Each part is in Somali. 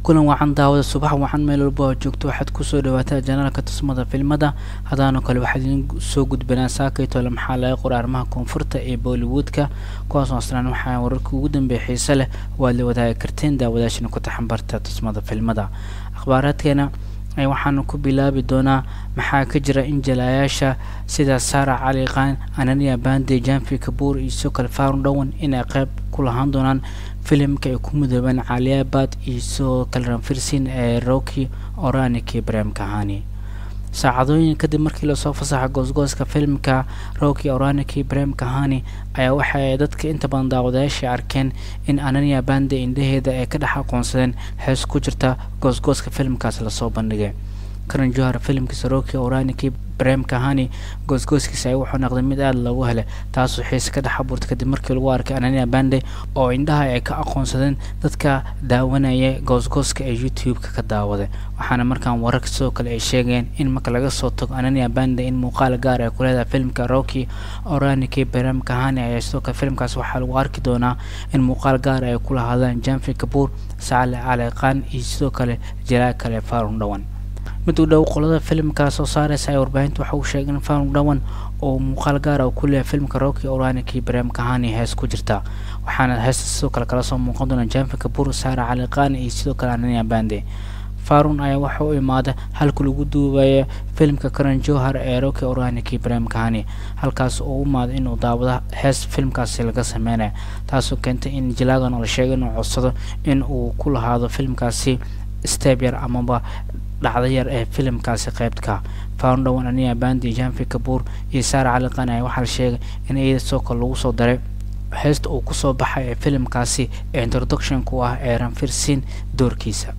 kulan waxaan daawada subax waxaan meel walba joogto waxaad ku soo dhawaataa janaalka tusmada filmada hadaano kale waxaad idin soo gudbinaa saakayto maxaa laga qoray arrimaha koonfurta ee Bollywoodka kuwaas oo aslan waxaa wararka ugu dambeeyay xiiso leh waa la wadaagi karteen daawadaashana ku taxambarta tusmada filmada akhbaaradkeena ay waxaan ku bilaabi doonaa maxaa ka jira in jalaayasha sida Sara Ali Khan, Ananya Pandey, Janvi Kapoor iyo Sokal Farun Dhawan in ay qayb ku lahaan doonaan filimka ay ku midoobaan Alia Bhatt iyo Sokal Ranfirsin ee Rocky Aurani iyo Prem Kahani. saacadooyin kadib markii la soo fasaxay goosgooska filmka Rocky Aurani iyo Prem Kahani ayaa waxay dadka inta badan daawadayaasha arkeen in Ananya Pandey indhaheeda ay ka dhex aqoonsadeen hees ku jirta goosgooska filmkaas la soo bandhigay. Karan Johar filmkiisa Rocky Aurani iyo Prem Kahani goosgooskiisa ay wuxuu noqday mid aad loogu helay taas oo xiis ka dhex abuurtay kadib markii lagu arkay Ananya Pandey oo indhaha ay ka aqoonsadeen dadka daawanaya goosgooska ee YouTube-ka ka daawaday. waxaana markaan wararka soo kale ay sheegeen in marka laga soo tago Ananya Pandey in muuqaal gaar ah ku leedahay filmka Rocky Aurani iyo Prem Kahani ay soo ka filmkaas waxaa lagu arki doonaa in muuqaal gaar ah ay ku lahaadaan Janvi Kapoor, Sara Ali Khan iyo sidoo kale Jalal kale Farun Dhawan. mid u dhow qolada filmka soo saaraysa warbaahinta waxa uu sheegay in Farun Dhawan oo muuqaal gaar ah ku leeyahay filmka Rocky Aurani iyo Prem Kahani hees ku jirta waxaana heesta sidoo kale kala soo muuqan doona Janvi Kapoor, Sara Ali Khan iyo sidoo kale Ananya Pandey. Farun ayaa waxa uu imaaday halka lagu duubayo filmka Karan Johar ee Rocky Aurani iyo Prem Kahani halkaas oo uu imaaday inuu daawado hees filmkaas laga sameeyay taasoo keentay in Jalaagan la sheegay inuu codsado in uu ku lahaado filmkaasi step yar amaba dhacdo yar ee filmkaasi qaybta. Farun Dhawan, Ananya Pandey, Janvi Kapoor iyo Sara Ali Khan ayaa waxa la sheegay in ay soo kale lagu soo daray heesta uu ku soo baxay ee filmkaasi ee introduction ku ah ee Ranfirsin doorkiisa.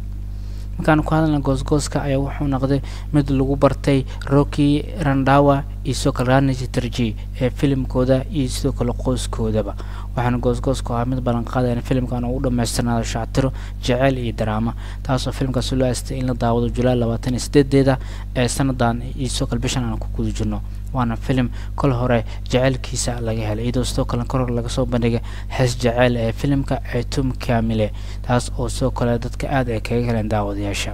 markaan ku hadalna goosgooska ayaa wuxuu noqday mid lagu bartay Rocky Randhawa iyo Sokal Rani Chatterjee ee filmkooda iyo sidoo kale qoyskoodaba waxaana goosgoosku ahaa mid balan qaaday in filmkan uu dhameystirnaado shactiro jacayl iyo drama taasoo filmkaas loo aastay in la daawado July 28 ee sanadan iyo Sokal bishan aan ku guda jirno waana film kol hore jacaylkiisa laga helay iyadoo sidoo kale kor laga soo bandhigay hees jacayl ee filmka ee Tum Kamile taas oo soo kale dadka aad ay kaga heleen daawadayaasha.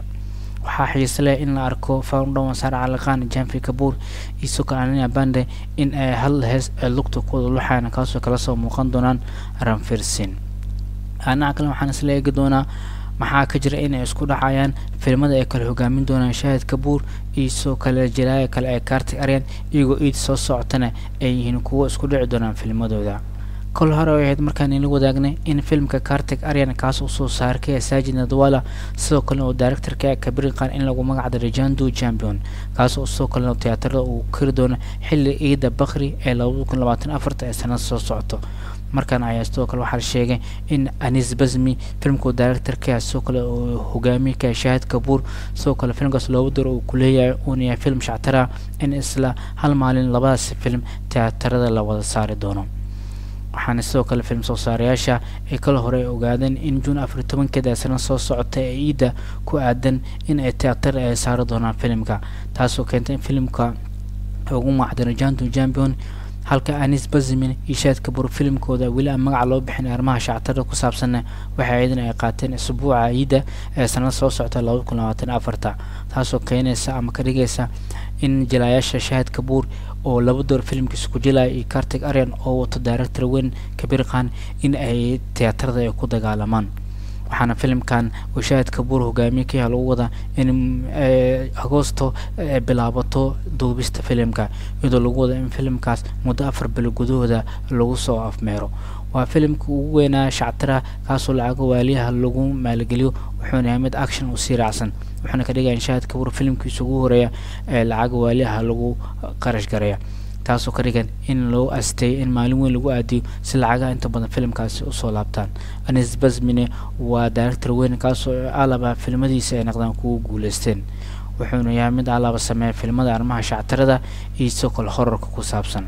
waxaa xiiso leh in la arko Farun Dhawan, Sara Ali Khan, Janvi Kapoor iyo Sokal Ananya Pandey in ay hal hees lugta ku luxayna kaasoo kala soo muuqan doonaan Ranfirsin. ana kale waxaan isla eegi doonaa maxaa ka jira in ay isku dhacayaan filmada ay kala hogaamin doonaan Shahid Kapoor iyo soo kale Jalal kale ee Kartik Aryan iyagoo iid soo socotana ay yihiin kuwa isku dhici doonaan filmadooda. kol hore ay ahayd markaan la wadaagnay in filmka Kartik Aryan kaas uu soo saarkay Sajid Nadwala sidoo kale oo director-ka Kabir Khan in lagu magac daray Jandu Champion kaas oo soo kale tiyaatarada uu kiri doono xilli Eid Bakri ee 2024 ee sanad soo socoto. markaan ayaa sidoo kale waxaa la sheegay in Anis Bazmi filmka director-ka soo kale oo hogaamiye Shahid Kapoor soo kale filmkaas loo diro uu ku leeyahay uu yahay film shactara in isla hal maalin labadaas film tiyaatarada la wada saari doono. waxaana sidoo kale film soo saarayaasha ay kala hore ogaadeen in June 14 sanad soo socota ee Eid ku aadan in ay tiyaatar ay saari doonaan filmka taasoo keentay in filmka ugu macdana Jandu Champion halka Anis Bazmi iyo Shahid Kapoor filmkooda wili magac loo bixin arrimaha shactarada ku saabsan waxa ay qaateen usbuuca Eid ee sanad soo socota 2024 taasoo keenaysa ama ka dhigaysa in jalaayasha Shahid Kapoor oo laba door filmkiisa ku jilay iyo Kartik Aryan oo wato director weyn Kabir Khan in ay tiyaatarada ay ku dagaalamaan. waxaana filmkan uu Shahid Kapoor hogaamiye ka yahay lagu wada in Agoosto bilaabato duubista filmka iyadoo lagu wada in filmkaas muddo 4 bil gudahooda lagu soo afmeero. waa filmka ugu weynaa shactira kaasoo lacag waaliyaha lagu maalgeliyo wuxuuna yahay mid action u sii raacsan wuxuuna ka dhigay in Shahid Kapoor filmkiisa ugu horeeya ee lacag waaliyaha lagu qarash gareeyo taasoo ka dhigan in loo astay in maalin weyn lagu aadiyo si lacagaha inta badan filmkaasi u soo laabtaan. Anis Bazmi waa director weyn kaasoo alaba filmadiisa ay noqdaan kuwa guuleysteen wuxuuna yahay mid alaba sameeya filmada arrimaha shactarada iyo sidoo kale horrorka ku saabsan.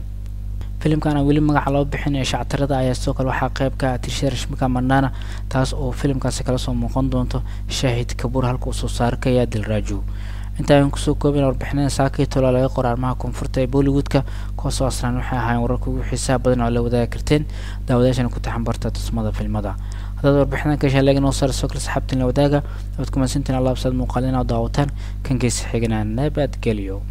filmkan weli magac loo bixin ee shactarada ayaa sidoo kale waxaa qayb ka ah Rashmika Mandanna taas oo filmkaasi kala soo muuqan doonto Shahid Kapoor halka uu soo saarkaya Dilraju. inta aan kusoo koobin warbixinada saakayto laga qoray arrimaha koonfurta ee Bollywoodka kuwaasoo aslan waxay ahaayeen wararka ugu xiisaha badan oo la wadaagi karteen daawadayaashana ku taxambarta tusmada filmada. هذا warbixinada ka shalay inoo sar soo kala saxabtin la wadaaga dadku ma sintin Allah sabab muuqaalina daawatan kan gees xigana nabad geliyo